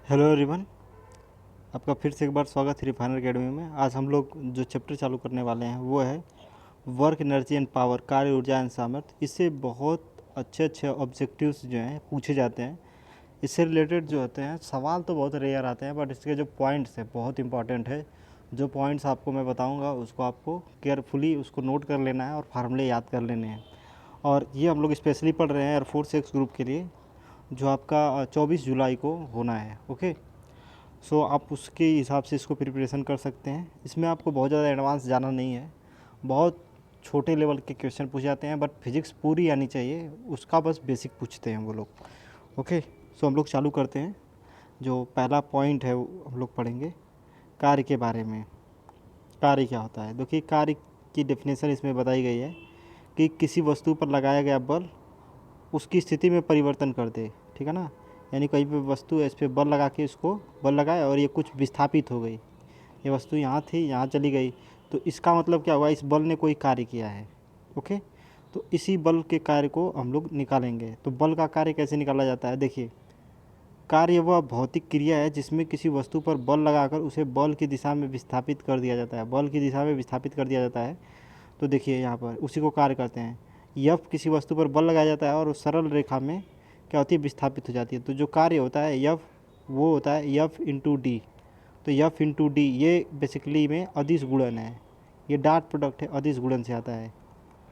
Hello everyone. आपका फिर से एक बार स्वागत है रिफाइनर अकेडमी में। आज हम लोग जो चैप्टर चालू करने वाले हैं वो है वर्क एनर्जी एंड पावर, कार्य ऊर्जा एंड सामर्थ्य। इससे बहुत अच्छे अच्छे ऑब्जेक्टिव्स जो हैं पूछे जाते हैं। इससे रिलेटेड जो होते हैं सवाल तो बहुत रेयर आते हैं, बट इसके जो पॉइंट्स हैं बहुत इंपॉर्टेंट है। जो पॉइंट्स आपको मैं बताऊँगा उसको आपको केयरफुली उसको नोट कर लेना है और फार्मूले याद कर लेने हैं। और ये हम लोग स्पेशली पढ़ रहे हैं एयरफोर्स एक्स ग्रुप के लिए, जो आपका 24 जुलाई को होना है। ओके, सो आप उसके हिसाब से इसको प्रिपरेशन कर सकते हैं। इसमें आपको बहुत ज़्यादा एडवांस जाना नहीं है, बहुत छोटे लेवल के क्वेश्चन पूछ जाते हैं, बट फिज़िक्स पूरी आनी चाहिए, उसका बस बेसिक पूछते हैं वो लोग। ओके, सो हम लोग चालू करते हैं। जो पहला पॉइंट है वो हम लोग पढ़ेंगे कार्य के बारे में। कार्य क्या होता है? देखिए, कार्य की डेफिनेशन इसमें बताई गई है कि किसी वस्तु पर लगाया गया बल उसकी स्थिति में परिवर्तन कर दे। ठीक है ना? यानी कहीं पे वस्तु है, इस पर बल लगा के इसको बल लगाए और ये कुछ विस्थापित हो गई। ये वस्तु यहाँ थी, यहाँ चली गई, तो इसका मतलब क्या हुआ? इस बल ने कोई कार्य किया है। ओके, तो इसी बल के कार्य को हम लोग निकालेंगे। तो बल का कार्य कैसे निकाला जाता है? देखिए, कार्य वह भौतिक क्रिया है जिसमें किसी वस्तु पर बल लगाकर उसे बल की दिशा में विस्थापित कर दिया जाता है। बल की दिशा में विस्थापित कर दिया जाता है। तो देखिए यहाँ पर उसी को कार्य करते हैं। यफ किसी वस्तु पर बल लगाया जाता है और उस सरल रेखा में क्या होती है? विस्थापित हो जाती है। तो जो कार्य होता है यफ, वो होता है यफ इंटू डी। तो यफ इंटू डी ये बेसिकली में अदिश गुणन है। ये डॉट प्रोडक्ट है, अदिश गुणन से आता है।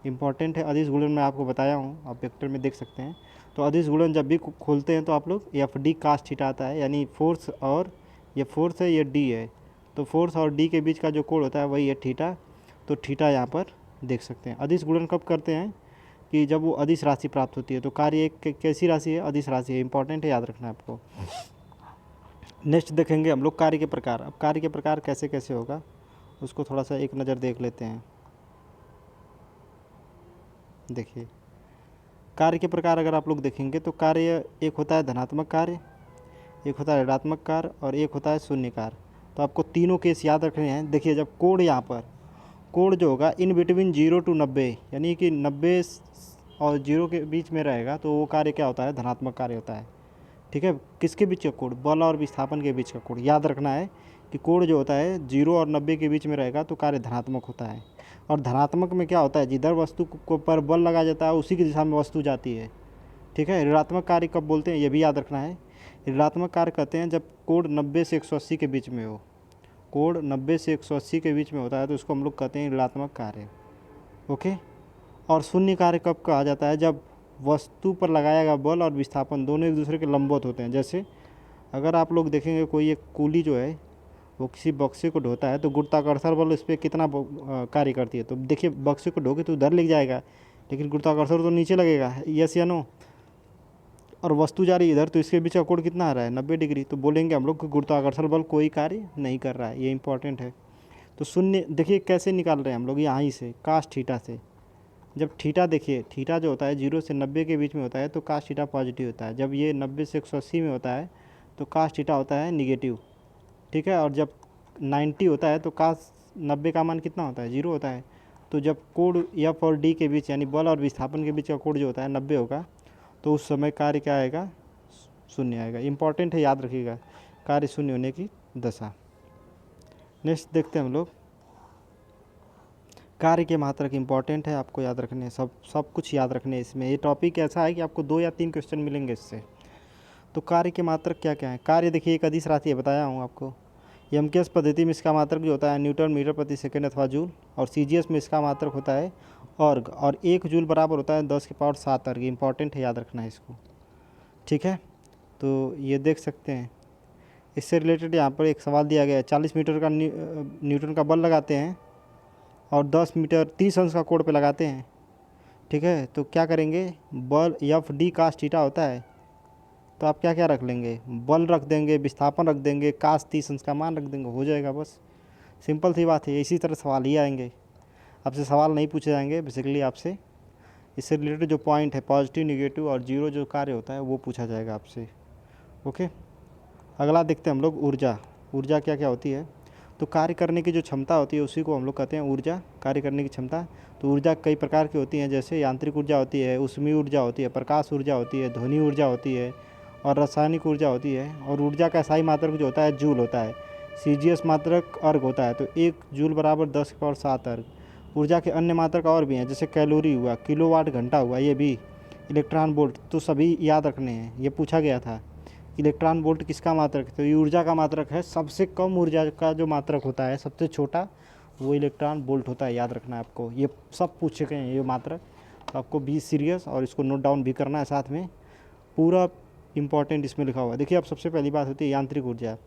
इंपॉर्टेंट है अदिश गुणन, मैं आपको बताया हूँ, आप वेक्टर में देख सकते हैं। तो अदिश गुणन जब भी खोलते हैं तो आप लोग एफ डी कास थीटा आता है, यानी फोर्स, और ये फोर्स है, ये डी है। तो फोर्स और डी के बीच का जो कोण होता है वही है थीटा। तो थीटा यहाँ पर देख सकते हैं। अदिश गुणन कब करते हैं? कि जब वो अदिश राशि प्राप्त होती है। तो कार्य एक कैसी राशि है? अदिश राशि है। इंपॉर्टेंट है, याद रखना है आपको। नेक्स्ट देखेंगे हम लोग कार्य के प्रकार। अब कार्य के प्रकार कैसे कैसे होगा उसको थोड़ा सा एक नज़र देख लेते हैं। देखिए, कार्य के प्रकार अगर आप लोग देखेंगे तो कार्य एक होता है धनात्मक कार्य, एक होता है ऋणात्मक कार्य और एक होता है शून्य कार्य। तो आपको तीनों केस याद रखने हैं। देखिए, जब कोण यहाँ पर कोण जो होगा इन बिटवीन 0 to 90, यानी कि 90 और 0 के बीच में रहेगा, तो वो कार्य क्या होता है? धनात्मक कार्य होता है। ठीक है, किसके बीच का कोण? बल और विस्थापन के बीच का कोण। याद रखना है कि कोण जो होता है 0 और 90 के बीच में रहेगा तो कार्य धनात्मक होता है। और धनात्मक में क्या होता है? जिधर वस्तु को पर बल लगाया जाता है उसी की दिशा में वस्तु जाती है। ठीक है, ऋणात्मक कार्य कब बोलते हैं ये भी याद रखना है। ऋणात्मक कार्य कहते हैं जब कोण 90 से 180 के बीच में हो। कोण 90 से 180 के बीच में होता है तो उसको हम लोग कहते हैं ऋणात्मक कार्य। ओके, और शून्य कार्य कब कहा जाता है? जब वस्तु पर लगाया गया बल और विस्थापन दोनों एक दूसरे के लंबवत होते हैं। जैसे अगर आप लोग देखेंगे कोई एक कूली जो है वो किसी बक्से को ढोता है तो गुरुत्वाकर्षण बल उस पर कितना कार्य करती है? तो देखिए, बक्से को ढोके तो उधर ले जाएगा, लेकिन गुरुत्वाकर्षण तो नीचे लगेगा। यस या नो? और वस्तु जा रही है इधर, तो इसके बीच का कोण कितना आ रहा है? 90 डिग्री। तो बोलेंगे हम लोग कि गुरुत्वाकर्षण बल कोई कार्य नहीं कर रहा है। ये इंपॉर्टेंट है। तो शून्य देखिए कैसे निकाल रहे हैं हम लोग, यहाँ ही से कास थीटा से। जब थीटा, देखिए थीटा जो होता है 0 से 90 के बीच में होता है तो कास थीटा पॉजिटिव होता है। जब ये 90 से 180 में होता है तो कास थीटा होता है निगेटिव। ठीक है, और जब 90 होता है तो कास 90 का मान कितना होता है? 0 होता है। तो जब कोण एफ और डी के बीच, यानी बल और विस्थापन के बीच का कोण जो होता है 90 होगा, तो उस समय कार्य क्या आएगा? शून्य आएगा। इंपॉर्टेंट है, याद रखिएगा, कार्य शून्य होने की दशा। नेक्स्ट देखते हैं हम लोग कार्य के मात्रक। इंपॉर्टेंट है, आपको याद रखने, सब कुछ याद रखने इसमें। ये टॉपिक ऐसा है कि आपको 2 या 3 क्वेश्चन मिलेंगे इससे। तो कार्य के मात्रक क्या क्या है? कार्य देखिए एक अदिश राशि है, बताया हूँ आपको। एमकेएस पद्धति में इसका मात्रक जो होता है न्यूटन मीटर प्रति सेकंड अथवा जूल, और सीजीएस में इसका मात्रक होता है अर्ग, और 1 जूल बराबर होता है 10 की पावर 7 अर्ग। इंपॉर्टेंट है, याद रखना है इसको। ठीक है, तो ये देख सकते हैं। इससे रिलेटेड यहाँ पर एक सवाल दिया गया है। 40 मीटर का न्यूटन का बल लगाते हैं और 10 मीटर 30 अंश का कोण पे लगाते हैं। ठीक है, तो क्या करेंगे? बल एफ डी कास थीटा होता है, तो आप क्या क्या रख लेंगे? बल रख देंगे, विस्थापन रख देंगे, कास 30 अंश का मान रख देंगे, हो जाएगा। बस सिंपल सी बात है। इसी तरह सवाल ही आएंगे, आपसे सवाल नहीं पूछे जाएंगे बेसिकली आपसे। इससे रिलेटेड जो पॉइंट है पॉजिटिव, निगेटिव और जीरो जो कार्य होता है वो पूछा जाएगा आपसे। ओके, अगला देखते हैं हम लोग ऊर्जा। ऊर्जा क्या क्या होती है? तो कार्य करने की जो क्षमता होती है उसी को हम लोग कहते हैं ऊर्जा, कार्य करने की क्षमता। तो ऊर्जा कई प्रकार की होती हैं, जैसे यांत्रिक ऊर्जा होती है, ऊष्मीय ऊर्जा होती है, प्रकाश ऊर्जा होती है, ध्वनि ऊर्जा होती है, और रासायनिक ऊर्जा होती है। और ऊर्जा का SI मात्रक जो होता है जूल होता है। CGS मात्रक अर्ग होता है, तो 1 जूल बराबर 10⁻7 अर्ग। ऊर्जा के अन्य मात्रक और भी हैं, जैसे कैलोरी हुआ, किलोवाट घंटा हुआ, ये भी इलेक्ट्रॉन वोल्ट, तो सभी याद रखने हैं। ये पूछा गया था इलेक्ट्रॉन वोल्ट किसका मात्रक है, तो ये ऊर्जा का मात्रक है। सबसे कम ऊर्जा का जो मात्रक होता है, सबसे छोटा, वो इलेक्ट्रॉन वोल्ट होता है, याद रखना है आपको। ये सब पूछे गए हैं ये मात्रक, तो आपको बी सीरियस और इसको नोट डाउन भी करना है साथ में, पूरा इंपॉर्टेंट इसमें लिखा हुआ है। देखिए अब सबसे पहली बात होती है यांत्रिक ऊर्जा।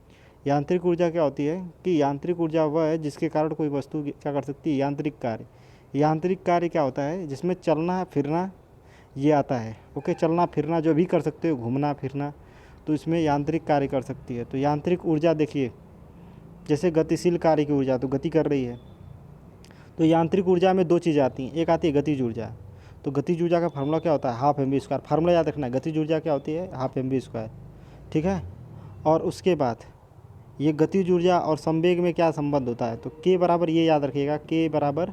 यांत्रिक ऊर्जा क्या होती है कि यांत्रिक ऊर्जा वह है जिसके कारण कोई वस्तु क्या कर सकती है, यांत्रिक कार्य। यांत्रिक कार्य क्या होता है, जिसमें चलना फिरना ये आता है। ओके, चलना फिरना जो भी कर सकते हो, घूमना फिरना, तो इसमें यांत्रिक कार्य कर सकती है। तो यांत्रिक ऊर्जा देखिए, जैसे गतिशील कार्य की ऊर्जा तो गति कर रही है, तो यांत्रिक ऊर्जा में 2 चीज़ें आती हैं। एक आती है गतिज ऊर्जा, तो गतिज ऊर्जा का फार्मूला क्या होता है, हाफ mv²। फार्मूला याद रखना है, गतिज ऊर्जा क्या होती है, हाफ mv², ठीक है। और उसके बाद ये गतिज ऊर्जा और संवेग में क्या संबंध होता है, तो k बराबर, ये याद रखिएगा, k बराबर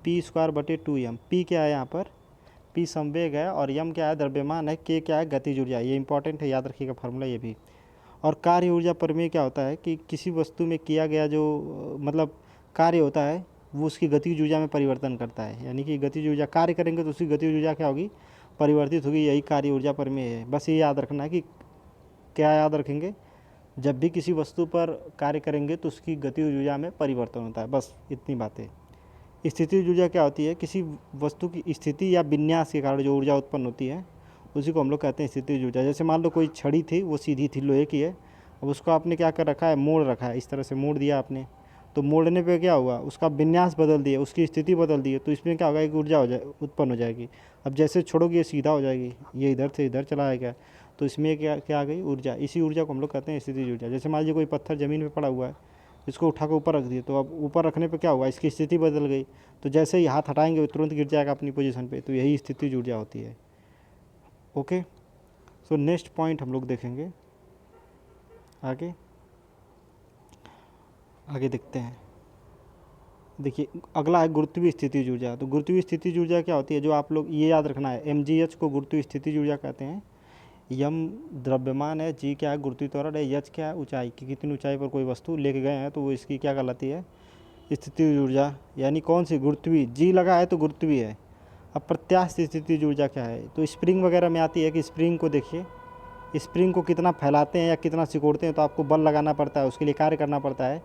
p²/2m। p क्या है यहाँ पर, p संवेग है और m क्या है, द्रव्यमान है, k क्या है, गतिज ऊर्जा। ये इंपॉर्टेंट है, याद रखिएगा फार्मूला ये भी। और कार्य ऊर्जा प्रमेय क्या होता है कि किसी वस्तु में किया गया जो मतलब कार्य होता है, वो उसकी गतिज ऊर्जा में परिवर्तन करता है। यानी कि गतिज ऊर्जा कार्य करेंगे तो उसकी गतिज ऊर्जा क्या होगी, परिवर्तित होगी। यही कार्य ऊर्जा प्रमेय है। बस ये याद रखना है कि क्या याद रखेंगे, जब भी किसी वस्तु पर कार्य करेंगे तो उसकी गतिज ऊर्जा में परिवर्तन होता है। बस इतनी बातें। स्थितिज ऊर्जा क्या होती है, किसी वस्तु की स्थिति या विन्यास के कारण जो ऊर्जा उत्पन्न होती है, उसी को हम लोग कहते हैं स्थितिज ऊर्जा। जैसे मान लो कोई छड़ी थी, वो सीधी थी, लोहे की है, अब उसको आपने क्या कर रखा है, मोड़ रखा है, इस तरह से मोड़ दिया आपने, तो मोड़ने पे क्या हुआ, उसका विन्यास बदल दिया, उसकी स्थिति बदल दी है, तो इसमें क्या होगा, एक ऊर्जा उत्पन्न हो जाएगी। अब जैसे छोड़ोगे ये सीधा हो जाएगी, ये इधर से इधर चला आएगा, तो इसमें क्या आ गई, ऊर्जा। इसी ऊर्जा को हम लोग कहते हैं स्थितिज ऊर्जा। जैसे मान लीजिए कोई पत्थर ज़मीन में पड़ा हुआ है, इसको उठा कर ऊपर रख दिए, तो अब ऊपर रखने पे क्या हुआ, इसकी स्थिति बदल गई, तो जैसे ही हाथ हटाएंगे वो तुरंत गिर जाएगा अपनी पोजीशन पे, तो यही स्थितिज ऊर्जा होती है। ओके, सो नेक्स्ट पॉइंट हम लोग देखेंगे आगे देखते हैं। देखिए अगला है गुरुत्वीय स्थितिज ऊर्जा। तो गुरुत्वीय स्थितिज ऊर्जा क्या होती है, जो आप लोग ये याद रखना है, mgh को गुरुत्वीय स्थितिज ऊर्जा कहते हैं। यम द्रव्यमान है, जी क्या है, गुरुत्वीय त्वरण है, एच क्या है, ऊंचाई की, कितनी ऊंचाई पर कोई वस्तु लेके गए हैं, तो वो इसकी क्या कहलाती है, स्थितिज ऊर्जा। यानी कौन सी, गुरुत्वीय, जी लगा है तो गुरुत्वीय है। अब प्रत्यास्थ स्थितिज ऊर्जा क्या है, तो स्प्रिंग वगैरह में आती है कि स्प्रिंग को देखिए, स्प्रिंग को कितना फैलाते हैं या कितना सिकोड़ते हैं, तो आपको बल लगाना पड़ता है, उसके लिए कार्य करना पड़ता है,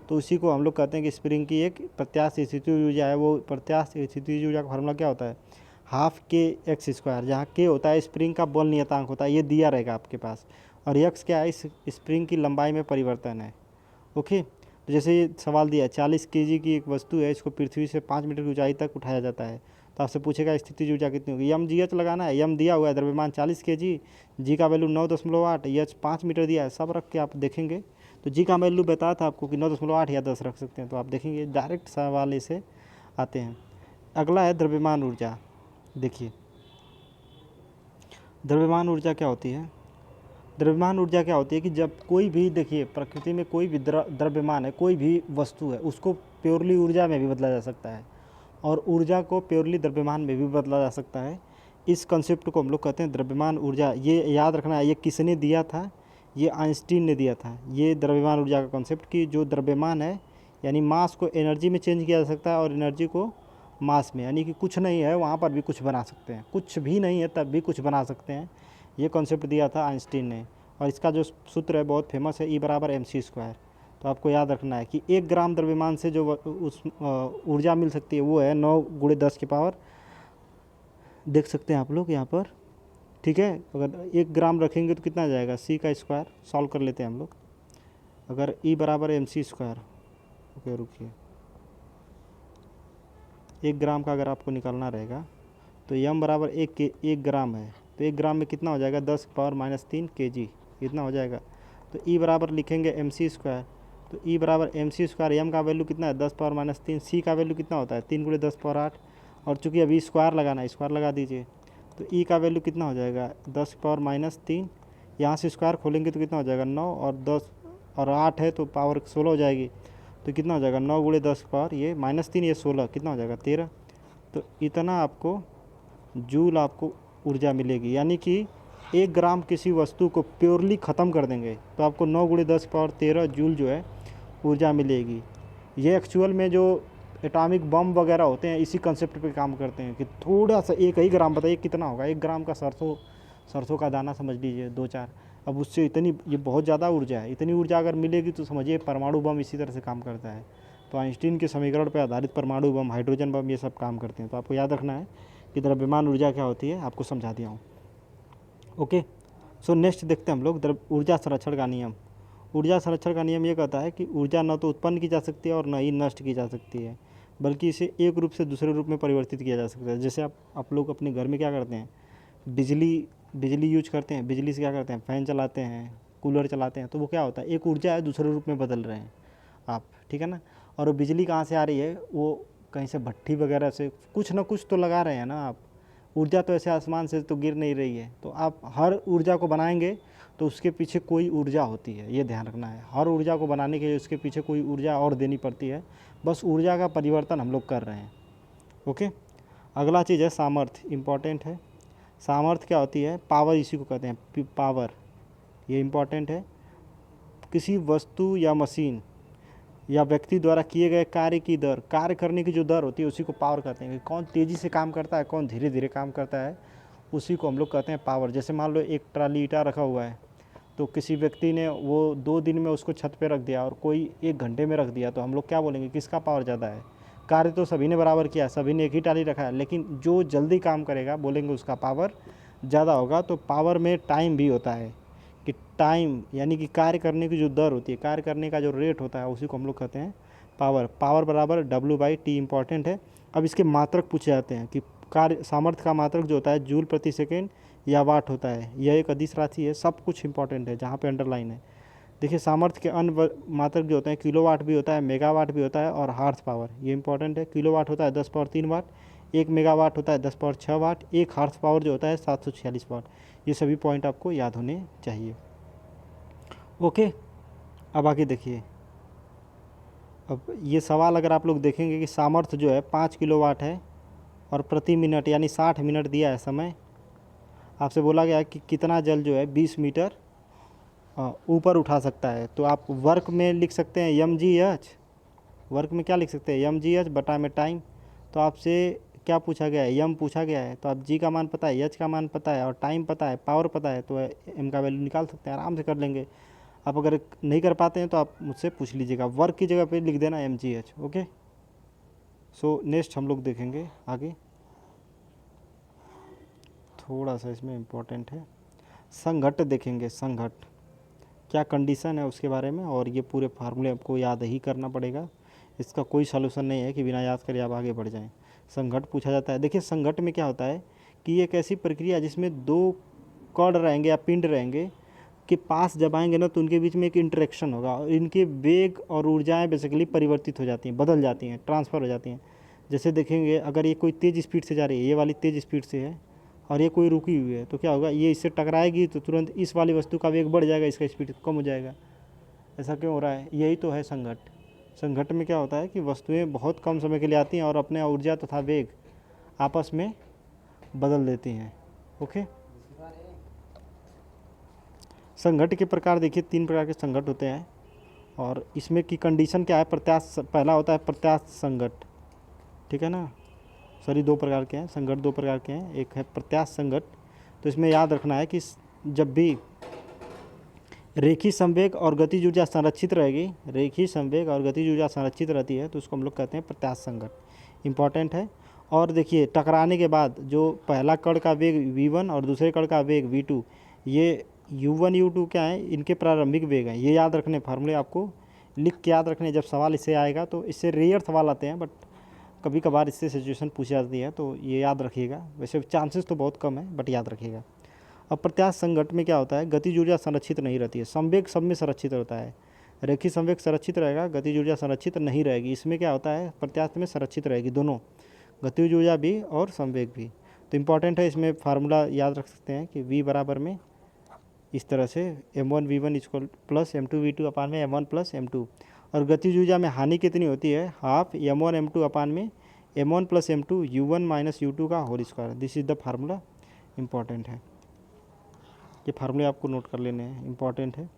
तो उसी को हम लोग कहते हैं कि स्प्रिंग की एक प्रत्यास्थ स्थितिज ऊर्जा है। वो प्रत्यास्थ स्थितिज ऊर्जा का फार्मूला क्या होता है, हाफ kx², जहाँ k होता है स्प्रिंग का बल नियतांक होता है, ये दिया रहेगा आपके पास, और x क्या है, इस स्प्रिंग की लंबाई में परिवर्तन है। ओके, तो जैसे ये सवाल दिया है, 40 kg की एक वस्तु है, इसको पृथ्वी से 5 मीटर की ऊंचाई तक उठाया जाता है, तो आपसे पूछेगा स्थितिज ऊर्जा कितनी होगी। mgh लगाना है, m दिया हुआ है, द्रव्यमान 40 kg, g का वैल्यू 9.8, h 5 मीटर दिया है, सब रख के आप देखेंगे, तो जी का वैल्यू बताया था आपको कि 9.8 या 10 रख सकते हैं, तो आप देखेंगे डायरेक्ट सवाल इसे आते हैं। अगला है द्रव्यमान ऊर्जा। देखिए द्रव्यमान ऊर्जा क्या होती है, द्रव्यमान ऊर्जा क्या होती है कि जब कोई भी, देखिए प्रकृति में कोई भी द्रव्यमान है, कोई भी वस्तु है, उसको प्योरली ऊर्जा में भी बदला जा सकता है और ऊर्जा को प्योरली द्रव्यमान में भी बदला जा सकता है। इस कंसेप्ट को हम लोग कहते हैं द्रव्यमान ऊर्जा। ये याद रखना है, ये किसने दिया था, ये आइंस्टीन ने दिया था, ये द्रव्यमान ऊर्जा का कॉन्सेप्ट, कि जो द्रव्यमान है यानी मास को एनर्जी में चेंज किया जा सकता है और एनर्जी को मास में, यानी कि कुछ नहीं है वहाँ पर भी कुछ बना सकते हैं, कुछ भी नहीं है तब भी कुछ बना सकते हैं। ये कॉन्सेप्ट दिया था आइंस्टीन ने, और इसका जो सूत्र है बहुत फेमस है, E बराबर mc²। तो आपको याद रखना है कि 1 ग्राम द्रव्यमान से जो उस ऊर्जा मिल सकती है वो है 9 × 10 की पावर, देख सकते हैं आप लोग यहाँ पर, ठीक है। अगर 1 ग्राम रखेंगे तो कितना आ जाएगा, c², सॉल्व कर लेते हैं हम लोग। अगर E बराबर mc², ओके रुकिए, 1 ग्राम का अगर आपको निकालना रहेगा तो m बराबर 1 ग्राम है, तो 1 ग्राम में कितना हो जाएगा, 10⁻³ kg, कितना हो जाएगा। तो E बराबर लिखेंगे mc², तो E बराबर mc², m का वैल्यू कितना है, 10⁻³ c का वैल्यू कितना होता है, 3 × 10⁻8, और चूँकि अभी स्क्वायर लगाना है, स्क्वायर लगा दीजिए, तो E का वैल्यू कितना हो जाएगा, 10⁻³ यहाँ से स्क्वायर खोलेंगे तो कितना हो जाएगा, 9 और 10 और 8 है तो पावर 16 हो जाएगी, तो कितना हो जाएगा, 9 × 10 पावर, ये -3, ये 16, कितना हो जाएगा, 13। तो इतना आपको जूल आपको ऊर्जा मिलेगी, यानी कि 1 ग्राम किसी वस्तु को प्योरली ख़त्म कर देंगे तो आपको 9 × 10⁻13 जूल जो है ऊर्जा मिलेगी। ये एक्चुअल में जो एटॉमिक बम वगैरह होते हैं इसी कंसेप्ट पे काम करते हैं कि थोड़ा सा 1 ही ग्राम, बताइए कितना होगा 1 ग्राम का सरसों का दाना समझ लीजिए 2-4, अब उससे इतनी, ये बहुत ज़्यादा ऊर्जा है। इतनी ऊर्जा अगर मिलेगी तो समझिए परमाणु बम इसी तरह से काम करता है। तो आइंस्टीन के समीकरण पर आधारित परमाणु बम, हाइड्रोजन बम, ये सब काम करते हैं। तो आपको याद रखना है कि द्रव्यमान ऊर्जा क्या होती है, आपको समझा दिया हूँ। ओके, सो नेक्स्ट देखते हैं हम लोग ऊर्जा संरक्षण का नियम। ऊर्जा संरक्षण का नियम ये कहता है कि ऊर्जा न तो उत्पन्न की जा सकती है और न ही नष्ट की जा सकती है, बल्कि इसे एक रूप से दूसरे रूप में परिवर्तित किया जा सकता है। जैसे आप लोग अपने घर में क्या करते हैं, बिजली यूज करते हैं, बिजली से क्या करते हैं, फ़ैन चलाते हैं, कूलर चलाते हैं, तो वो क्या होता है, एक ऊर्जा है दूसरे रूप में बदल रहे हैं आप, ठीक है ना। और वो बिजली कहाँ से आ रही है, वो कहीं से भट्ठी वगैरह से कुछ ना कुछ तो लगा रहे हैं ना आप। ऊर्जा तो ऐसे आसमान से तो गिर नहीं रही है। तो आप हर ऊर्जा को बनाएंगे तो उसके पीछे कोई ऊर्जा होती है, ये ध्यान रखना है। हर ऊर्जा को बनाने के लिए उसके पीछे कोई ऊर्जा और देनी पड़ती है, बस ऊर्जा का परिवर्तन हम लोग कर रहे हैं। ओके, अगला चीज़ है सामर्थ्य, इम्पॉर्टेंट है। सामर्थ्य क्या होती है, पावर, इसी को कहते हैं पावर, ये इम्पॉर्टेंट है। किसी वस्तु या मशीन या व्यक्ति द्वारा किए गए कार्य की दर, कार्य करने की जो दर होती है उसी को पावर कहते हैं। कौन तेज़ी से काम करता है, कौन धीरे धीरे काम करता है, उसी को हम लोग कहते हैं पावर। जैसे मान लो एक ट्राली ईंटा रखा हुआ है, तो किसी व्यक्ति ने वो 2 दिन में उसको छत पे रख दिया और कोई 1 घंटे में रख दिया, तो हम लोग क्या बोलेंगे, किसका पावर ज़्यादा है। कार्य तो सभी ने बराबर किया है, सभी ने एक ही ट्राली रखा है, लेकिन जो जल्दी काम करेगा बोलेंगे उसका पावर ज़्यादा होगा। तो पावर में टाइम भी होता है कि टाइम यानी कि कार्य करने की जो दर होती है, कार्य करने का जो रेट होता है, उसी को हम लोग कहते हैं पावर। पावर बराबर W/T, इम्पॉर्टेंट है। अब इसके मात्रक पूछे जाते हैं कि कार्य सामर्थ्य का मात्रक जो होता है जूल प्रति सेकेंड या वाट होता है। यह एक अदिश राशि है, सब कुछ इंपॉर्टेंट है जहाँ पे अंडरलाइन है। देखिए सामर्थ्य के अन्य मात्रक जो होते हैं, किलोवाट भी होता है, मेगावाट भी होता है और हार्स पावर, ये इंपॉर्टेंट है। किलोवाट होता है 10⁻³ वाट, 1 मेगावाट होता है 10⁻6 वाट, 1 हार्स पावर जो होता है 746 वाट। ये सभी पॉइंट आपको याद होने चाहिए। ओके, अब आगे देखिए, अब ये सवाल अगर आप लोग देखेंगे कि सामर्थ्य जो है 5 किलोवाट है और प्रति मिनट यानी 60 मिनट दिया है समय, आपसे बोला गया है कि कितना जल जो है 20 मीटर ऊपर उठा सकता है। तो आप वर्क में लिख सकते हैं mgh, वर्क में क्या लिख सकते हैं, mgh बटा में टाइम। तो आपसे क्या पूछा गया है, यम पूछा गया है, तो आप जी का मान पता है, एच का मान पता है और टाइम पता है, पावर पता है, तो एम का वैल्यू निकाल सकते हैं, आराम से कर लेंगे। आप अगर नहीं कर पाते हैं तो आप मुझसे पूछ लीजिएगा, वर्क की जगह पे लिख देना mgh। ओके, सो नेक्स्ट हम लोग देखेंगे आगे, थोड़ा सा इसमें इम्पोर्टेंट है, संघट्ट देखेंगे। संघट्ट क्या कंडीशन है उसके बारे में, और ये पूरे फार्मूले आपको याद ही करना पड़ेगा। इसका कोई सलूशन नहीं है कि बिना याद करे आप आगे बढ़ जाएं। संघट्ट पूछा जाता है। देखिए संघट्ट में क्या होता है कि ये एक ऐसी प्रक्रिया जिसमें 2 कण रहेंगे या पिंड रहेंगे के पास जब आएंगे ना तो उनके बीच में एक इंटरेक्शन होगा और इनके वेग और ऊर्जाएं बेसिकली परिवर्तित हो जाती हैं, बदल जाती हैं, ट्रांसफ़र हो जाती हैं। जैसे देखेंगे अगर ये कोई तेज़ स्पीड से जा रही है, ये वाली तेज़ स्पीड से है और ये कोई रुकी हुई है, तो क्या होगा, ये इससे टकराएगी तो तुरंत इस वाली वस्तु का वेग बढ़ जाएगा, इसका स्पीड कम हो जाएगा। ऐसा क्यों हो रहा है, यही तो है संघट्ट। संघट्ट में क्या होता है कि वस्तुएं बहुत कम समय के लिए आती हैं और अपने ऊर्जा तथा वेग आपस में बदल देती हैं। ओके, संघट्ट के प्रकार देखिए 3 प्रकार के संघट्ट होते हैं और इसमें की कंडीशन क्या है, पहला होता है प्रत्यास्थ संघट्ट, ठीक है ना। सॉरी 2 प्रकार के हैं संघट्ट, 2 प्रकार के हैं, एक है प्रत्यास्थ संघट्ट। तो इसमें याद रखना है कि जब भी रेखीय संवेग और गतिज ऊर्जा संरक्षित रहेगी, रेखीय संवेग और गतिज ऊर्जा संरक्षित रहती है तो उसको हम लोग कहते हैं प्रत्यास्थ संघट्ट, इंपॉर्टेंट है। और देखिए टकराने के बाद जो पहला कण का वेग v1 और दूसरे कण का वेग v2, ये u1 u2 क्या है, इनके प्रारंभिक वेग हैं। ये याद रखने, फार्मूले आपको लिख के याद रखने, जब सवाल इससे आएगा तो इससे रेयर सवाल आते हैं बट कभी कभार इससे सिचुएशन पूछी जाती है, तो ये याद रखिएगा। वैसे चांसेस तो बहुत कम है बट याद रखिएगा। अब प्रत्यास्थ संघट्ट में क्या होता है, गतिज ऊर्जा संरक्षित नहीं रहती है, संवेग सब में संरक्षित होता है। रेखीय संवेग संरक्षित रहेगा, गतिज ऊर्जा संरक्षित नहीं रहेगी। इसमें क्या होता है, प्रत्यास्थ में संरक्षित रहेगी दोनों, गतिज ऊर्जा भी और संवेग भी। तो इम्पॉर्टेंट है, इसमें फार्मूला याद रख सकते हैं कि v बराबर में इस तरह से m1 v1 equal plus m2 v2 अपान में m1 प्लस m2। और गतिज ऊर्जा में हानि कितनी होती है, हाफ m1 m2 अपान में m1 plus m2 u1 minus u2 का whole square. This is the formula, important है। ये फार्मूले आपको नोट कर लेने हैं, इम्पॉर्टेंट है।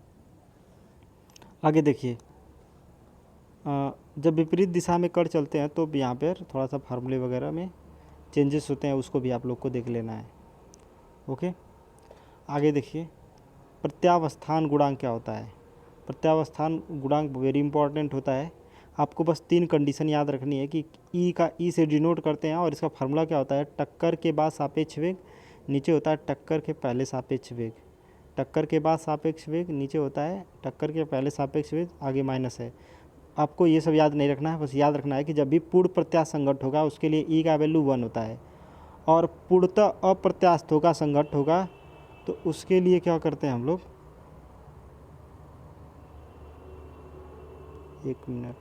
आगे देखिए, जब विपरीत दिशा में कण चलते हैं तो यहाँ पर थोड़ा सा फार्मूले वगैरह में चेंजेस होते हैं, उसको भी आप लोग को देख लेना है। ओके, आगे देखिए, प्रत्यावस्थान गुणांक क्या होता है। प्रत्यावस्थान गुणांक वेरी इंपॉर्टेंट होता है। आपको बस 3 कंडीशन याद रखनी है कि ई से डिनोट करते हैं, और इसका फार्मूला क्या होता है, टक्कर के बाद सापेक्ष वेग, नीचे होता है टक्कर के पहले सापेक्ष वेग। टक्कर के बाद सापेक्ष वेग, नीचे होता है टक्कर के पहले सापेक्ष वेग, आगे माइनस है। आपको ये सब याद नहीं रखना है, बस याद रखना है कि जब भी पूर्ण प्रत्यासंगत होगा उसके लिए ई का वैल्यू 1 होता है, और पूर्णतः अप्रत्यास्थ होगा संगत होगा तो उसके लिए क्या करते हैं हम लोग, 1 मिनट,